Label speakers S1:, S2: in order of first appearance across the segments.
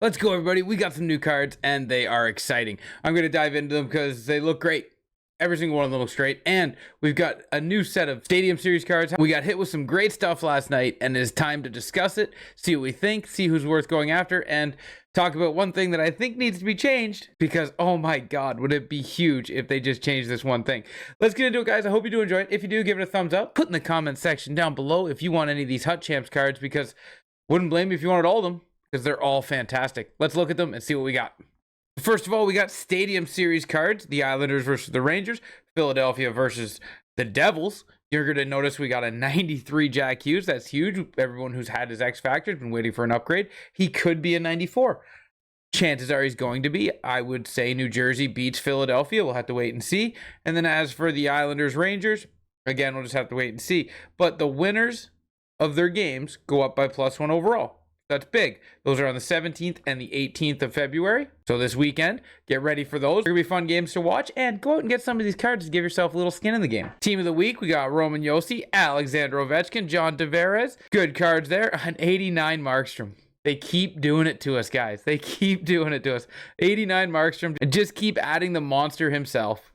S1: Let's go, everybody. We got some new cards, and they are exciting. I'm going to dive into them because they look great. Every single one of them looks great. And we've got a new set of Stadium Series cards. We got hit with some great stuff last night, and it is time to discuss it, see what we think, see who's worth going after, and talk about one thing that I think needs to be changed because, oh my God, would it be huge if they just changed this one thing. Let's get into it, guys. I hope you do enjoy it. If you do, give it a thumbs up. Put in the comment section down below if you want any of these Hut Champs cards, because wouldn't blame you if you wanted all of them, because they're all fantastic. Let's look at them and see what we got. First of all, we got Stadium Series cards. The Islanders versus the Rangers. Philadelphia versus the Devils. You're going to notice we got a 93 Jack Hughes. That's huge. Everyone who's had his X Factor has been waiting for an upgrade. He could be a 94. Chances are he's going to be. I would say New Jersey beats Philadelphia. We'll have to wait and see. And then as for the Islanders Rangers, again, we'll just have to wait and see. But the winners of their games go up by +1 overall. That's big. Those are on the 17th and the 18th of February. So this weekend, get ready for those. They're going to be fun games to watch. And go out and get some of these cards to give yourself a little skin in the game. Team of the week, we got Roman Josi, Alexander Ovechkin, John Tavares. Good cards there. An 89 Markstrom. They keep doing it to us, guys. They keep doing it to us. 89 Markstrom. And just keep adding the monster himself.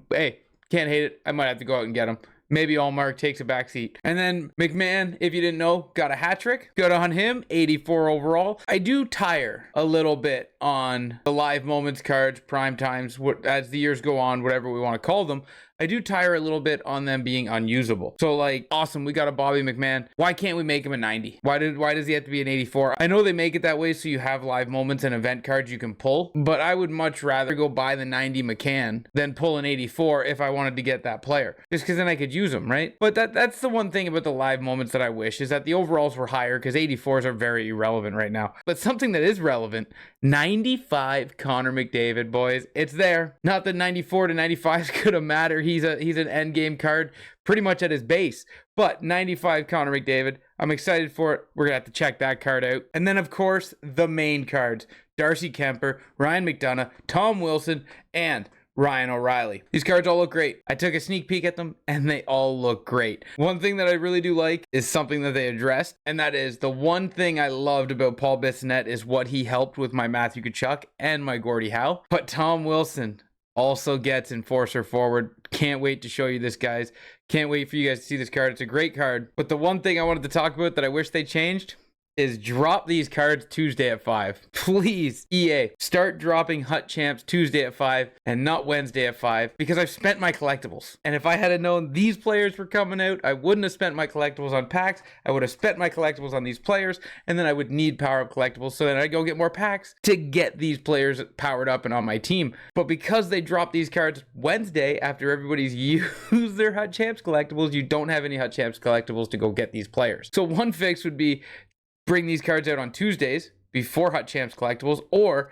S1: Hey, can't hate it. I might have to go out and get him. Maybe Allmark takes a backseat. And then McMahon, if you didn't know, got a hat trick. Good on him, 84 overall. I do tire a little bit on the live moments cards, prime times, as the years go on, whatever we want to call them. I do tire a little bit on them being unusable. So like, awesome, we got a Bobby McMahon. Why can't we make him a 90? Why does he have to be an 84? I know they make it that way so you have live moments and event cards you can pull, but I would much rather go buy the 90 McCann than pull an 84 if I wanted to get that player. Just because then I could use them, right? But that's the one thing about the live moments that I wish is that the overalls were higher because 84s are very irrelevant right now. But something that is relevant, 95 Connor McDavid, boys. It's there. Not that 94 to 95 is going to matter. He's an end game card pretty much at his base. But 95 Connor McDavid, I'm excited for it. We're going to have to check that card out. And then, of course, the main cards. Darcy Kemper, Ryan McDonough, Tom Wilson, and Ryan O'Reilly. These cards all look great. I took a sneak peek at them and they all look great. One thing that I really do like is something that they addressed, and that is the one thing I loved about Paul Bissonnette is what he helped with my Matthew Tkachuk and my Gordie Howe. But Tom Wilson also gets Enforcer forward. Can't wait to show you this, guys. Can't wait for you guys to see this card. It's a great card. But the one thing I wanted to talk about that I wish they changed is drop these cards Tuesday at 5. Please, EA, start dropping Hut Champs Tuesday at 5 and not Wednesday at 5 because I've spent my collectibles. And if I had known these players were coming out, I wouldn't have spent my collectibles on packs. I would have spent my collectibles on these players, and then I would need power-up collectibles so then I'd go get more packs to get these players powered up and on my team. But because they dropped these cards Wednesday after everybody's used their Hut Champs collectibles, you don't have any Hut Champs collectibles to go get these players. So one fix would be bring these cards out on Tuesdays before Hut Champs collectibles, or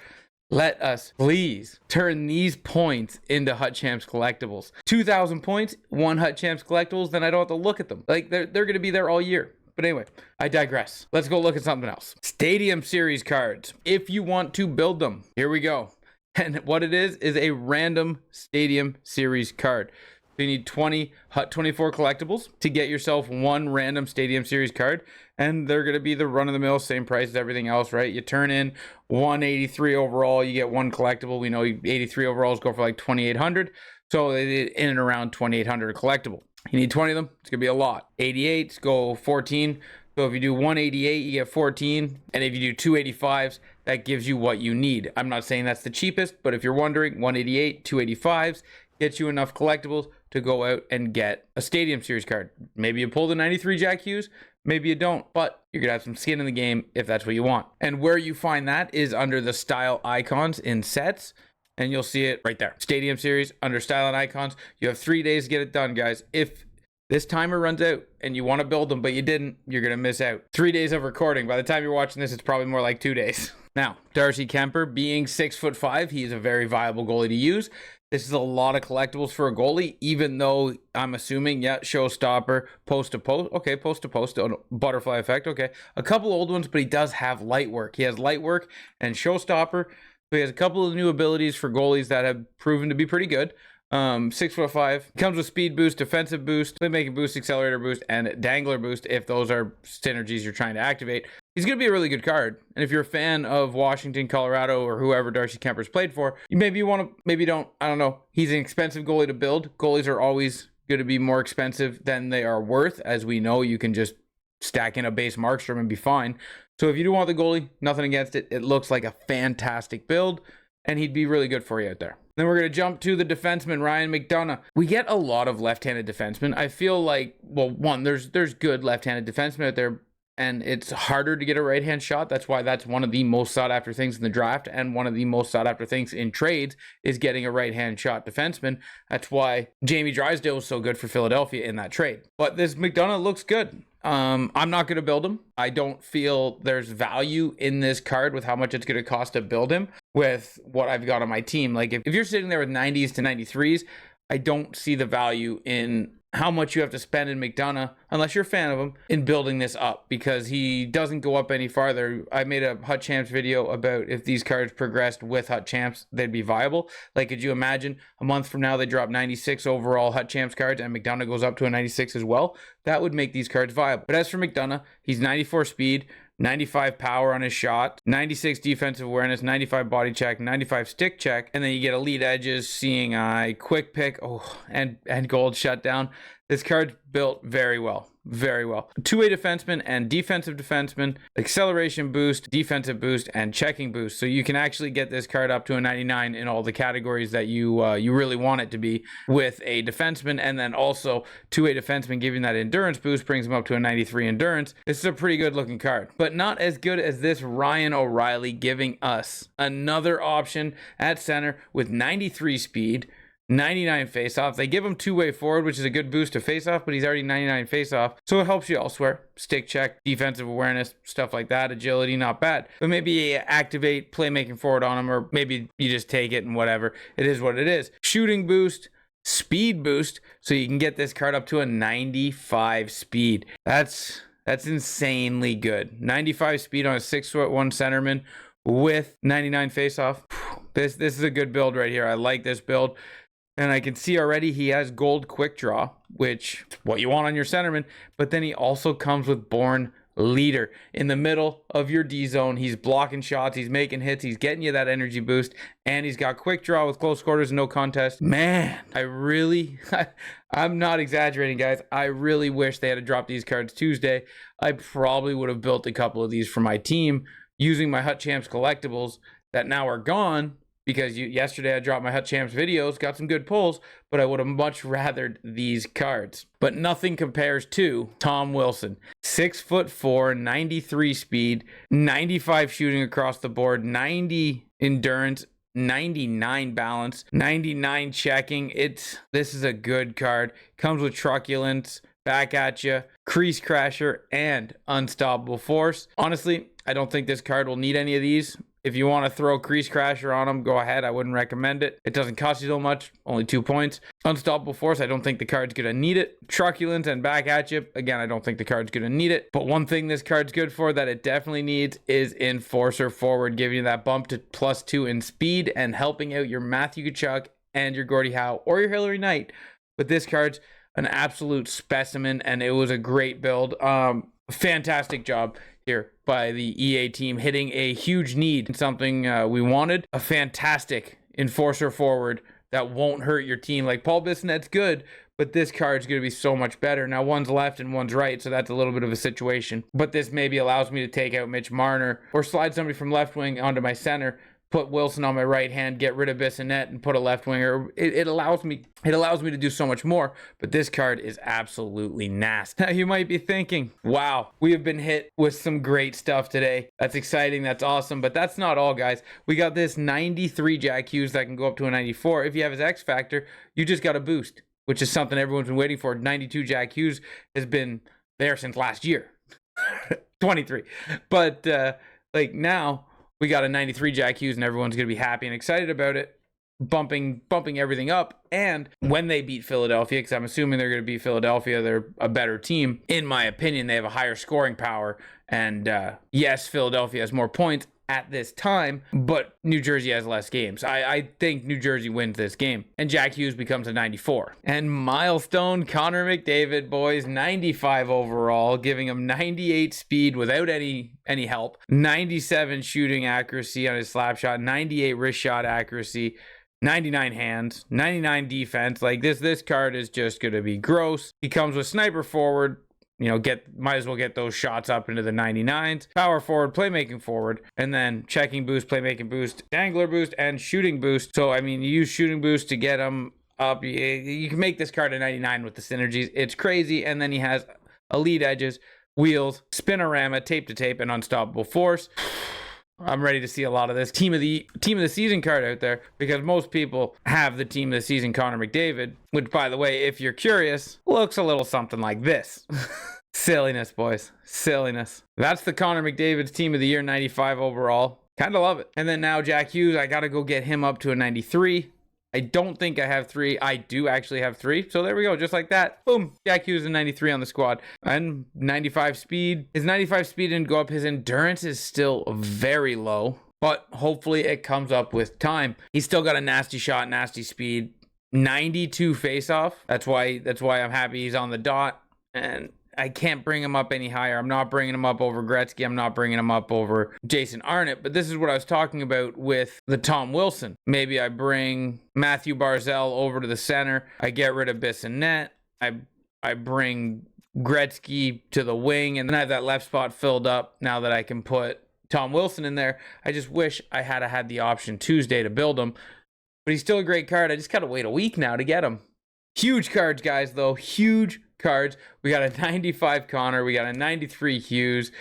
S1: let us please turn these points into Hut Champs collectibles. 2,000 points, one Hut Champs collectibles, then I don't have to look at them. Like they're going to be there all year. But anyway, I digress. Let's go look at something else. Stadium Series cards. If you want to build them, here we go. And what it is a random Stadium Series card. So you need 20 Hut 24 collectibles to get yourself one random Stadium Series card. And they're going to be the run-of-the-mill, same price as everything else, right? You turn in 183 overall, you get one collectible. We know 83 overalls go for like 2,800. So they did in and around 2,800 a collectible. You need 20 of them. It's going to be a lot. 88s go 14. So if you do 188, you get 14. And if you do 285s, that gives you what you need. I'm not saying that's the cheapest, but if you're wondering, 188, 285s gets you enough collectibles to go out and get a Stadium Series card. Maybe you pull the 93 Jack Hughes, maybe you don't, but you're going to have some skin in the game if that's what you want. And where you find that is under the style icons in sets, and you'll see it right there. Stadium Series under style and icons. You have 3 days to get it done, guys. If this timer runs out and you want to build them, but you didn't, you're going to miss out. 3 days of recording. By the time you're watching this, it's probably more like 2 days. Now, Darcy Kemper, being 6'5", he is a very viable goalie to use. This is a lot of collectibles for a goalie, even though I'm assuming, yeah, showstopper, post to post. Okay, post to post, butterfly effect. Okay, a couple old ones, but he does have light work. He has light work and showstopper. So he has a couple of new abilities for goalies that have proven to be pretty good. 6'5", comes with speed boost, defensive boost, playmaking boost, accelerator boost, and dangler boost if those are synergies you're trying to activate. he's going to be a really good card. And if you're a fan of Washington, Colorado, or whoever Darcy Kemper's played for, maybe you want to, maybe don't, I don't know. He's an expensive goalie to build. Goalies are always going to be more expensive than they are worth. As we know, you can just stack in a base Markstrom and be fine. So if you do want the goalie, nothing against it. It looks like a fantastic build, and he'd be really good for you out there. Then we're going to jump to the defenseman, Ryan McDonagh. We get a lot of left-handed defensemen. I feel like, well, one, there's good left-handed defensemen out there, and it's harder to get a right-hand shot. That's why that's one of the most sought-after things in the draft, and one of the most sought-after things in trades is getting a right-hand shot defenseman. That's why Jamie Drysdale was so good for Philadelphia in that trade. But this McDonagh looks good. I'm not going to build him. I don't feel there's value in this card with how much it's going to cost to build him with what I've got on my team. Like if you're sitting there with 90s to 93s, I don't see the value in how much you have to spend in McDonagh, unless you're a fan of him, in building this up, because he doesn't go up any farther. I made a Hut Champs video about if these cards progressed with Hut Champs, they'd be viable. Like, could you imagine a month from now they drop 96 overall Hut Champs cards and McDonagh goes up to a 96 as well? That would make these cards viable. But as for McDonagh, he's 94 speed, 95 power on his shot, 96 defensive awareness, 95 body check, 95 stick check, and then you get elite edges, seeing eye, quick pick, and gold shutdown. This card's built very well. Very well. Two-way defenseman and defensive defenseman, acceleration boost, defensive boost, and checking boost. So you can actually get this card up to a 99 in all the categories that you really want it to be with a defenseman, and then also two-way defenseman giving that endurance boost brings him up to a 93 endurance. This is a pretty good looking card, but not as good as this Ryan O'Reilly, giving us another option at center with 93 speed, 99 face-off. They give him two-way forward, which is a good boost to face-off, but he's already 99 face-off, so it helps you elsewhere. Stick check, defensive awareness, stuff like that, agility, not bad. But maybe you activate playmaking forward on him, or maybe you just take it and whatever. It is what it is. Shooting boost, speed boost, so you can get this card up to a 95 speed. That's insanely good. 95 speed on a 6'1" centerman with 99 face-off. This is a good build right here. I like this build. And I can see already he has gold quick draw, which is what you want on your centerman. But then he also comes with Born Leader. In the middle of your D zone, he's blocking shots, he's making hits, he's getting you that energy boost, and he's got quick draw with close quarters and no contest. Man, I'm not exaggerating, guys. I really wish they had to drop these cards Tuesday. I probably would have built a couple of these for my team using my Hut Champs collectibles that now are gone. Because yesterday I dropped my Hut Champs videos, got some good pulls, but I would have much rathered these cards. But nothing compares to Tom Wilson. 6'4", 93 speed, 95 shooting across the board, 90 endurance, 99 balance, 99 checking. This is a good card. Comes with truculence, back at you, crease crasher, and unstoppable force. Honestly, I don't think this card will need any of these. If you want to throw Crease Crasher on him, go ahead. I wouldn't recommend it. It doesn't cost you so much, only 2 points. Unstoppable Force, I don't think the card's going to need it. Truculence and Back at You, again, I don't think the card's going to need it. But one thing this card's good for that it definitely needs is Enforcer Forward, giving you that bump to +2 in speed and helping out your Matthew Tkachuk and your Gordie Howe or your Hillary Knight. But this card's an absolute specimen, and it was a great build. Fantastic job here by the EA team, hitting a huge need in something we wanted. A fantastic Enforcer Forward that won't hurt your team. Like Paul Bissonnette's good, but this card's going to be so much better. Now one's left and one's right, so that's a little bit of a situation. But this maybe allows me to take out Mitch Marner or slide somebody from left wing onto my center, put Wilson on my right hand, get rid of Bissonnette and put a left winger. It allows me to do so much more, but this card is absolutely nasty. Now you might be thinking, wow, we have been hit with some great stuff today. That's exciting, that's awesome, but that's not all, guys. We got this 93 Jack Hughes that can go up to a 94. If you have his X Factor, you just got a boost, which is something everyone's been waiting for. 92 Jack Hughes has been there since last year. 23. But now we got a 93 Jack Hughes, and everyone's going to be happy and excited about it, bumping everything up. And when they beat Philadelphia, because I'm assuming they're going to beat Philadelphia, they're a better team. In my opinion, they have a higher scoring power. And yes, Philadelphia has more points. at this time, but New Jersey has less games. I think New Jersey wins this game, and Jack Hughes becomes a 94. And milestone Connor McDavid, boys, 95 overall, giving him 98 speed without any help, 97 shooting accuracy on his slap shot, 98 wrist shot accuracy, 99 hands, 99 defense. Like this card is just going to be gross. He comes with sniper forward, you know, might as well get those shots up into the 99s. Power forward, playmaking forward, and then checking boost, playmaking boost, angler boost, and shooting boost. So, I mean, you use shooting boost to get him up. You can make this card a 99 with the synergies. It's crazy. And then he has elite edges, wheels, spinorama, tape to tape, and unstoppable force. I'm ready to see a lot of this team of the season card out there, because most people have the team of the season Connor McDavid, which, by the way, if you're curious, looks a little something like this. Silliness, boys. Silliness. That's the Connor McDavid's team of the year, 95 overall. Kind of love it. And then now Jack Hughes, I got to go get him up to a 93. I don't think I have 3. I do actually have 3. So there we go. Just like that. Boom. Jack Hughes is 93 on the squad. And 95 speed. His 95 speed didn't go up. His endurance is still very low, but hopefully it comes up with time. He's still got a nasty shot, nasty speed, 92 face-off. That's why I'm happy he's on the dot. And I can't bring him up any higher. I'm not bringing him up over Gretzky. I'm not bringing him up over Jason Arnott. But this is what I was talking about with the Tom Wilson. Maybe I bring Matthew Barzal over to the center. I get rid of Bissonnette. I bring Gretzky to the wing, and then I have that left spot filled up now that I can put Tom Wilson in there. I just wish I had the option Tuesday to build him. But he's still a great card. I just got to wait a week now to get him. Huge cards, guys, though. Huge cards. We got a 95 Connor. We got a 93 Hughes.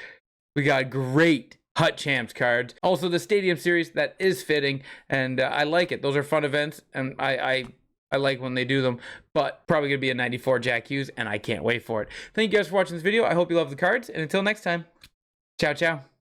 S1: We got great Hut Champs cards. Also, the Stadium Series, that is fitting, and I like it. Those are fun events, and I like when they do them, but probably going to be a 94 Jack Hughes, and I can't wait for it. Thank you guys for watching this video. I hope you love the cards, and until next time, ciao, ciao.